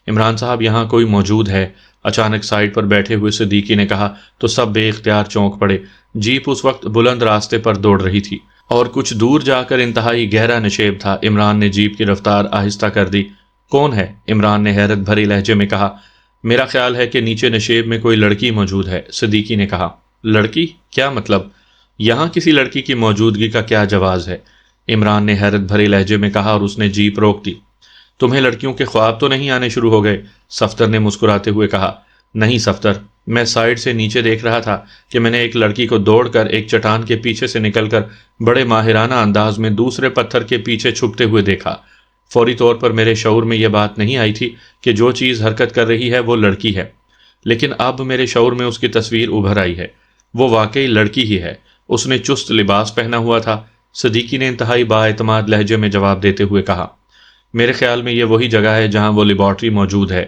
عمران صاحب یہاں کوئی موجود ہے؟ اچانک سائڈ پر بیٹھے ہوئے صدیقی نے کہا تو سب بے اختیار چونک پڑے۔ جیپ اس وقت بلند راستے پر دوڑ رہی تھی اور کچھ دور جا کر انتہائی گہرا نشیب تھا۔ عمران نے جیپ کی رفتار آہستہ کر دی۔ کون ہے؟ عمران نے حیرت بھری لہجے میں کہا۔ میرا خیال ہے کہ نیچے نشیب میں کوئی لڑکی موجود ہے، صدیقی نے کہا۔ لڑکی؟ کیا مطلب؟ یہاں کسی لڑکی کی موجودگی کا کیا جواز ہے؟ عمران نے حیرت بھری لہجے میں کہا اور اس نے جیپ روک دی۔ تمہیں لڑکیوں کے خواب تو نہیں آنے شروع ہو گئے؟ صفدر نے مسکراتے ہوئے کہا۔ نہیں صفدر، میں سائڈ سے نیچے دیکھ رہا تھا کہ میں نے ایک لڑکی کو دوڑ کر ایک چٹان کے پیچھے سے نکل کر بڑے ماہرانہ انداز میں دوسرے پتھر کے پیچھے چھپتے ہوئے دیکھا۔ فوری طور پر میرے شعور میں یہ بات نہیں آئی تھی کہ جو چیز حرکت کر رہی ہے وہ لڑکی ہے، لیکن اب میرے شعور میں اس کی تصویر ابھر آئی ہے۔ وہ واقعی لڑکی ہی ہے۔ اس نے چست لباس پہنا ہوا تھا۔ صدیقی نے انتہائی بااعتماد لہجے میں جواب دیتے ہوئے کہا۔ میرے خیال میں یہ وہی جگہ ہے جہاں وہ لیبارٹری موجود ہے۔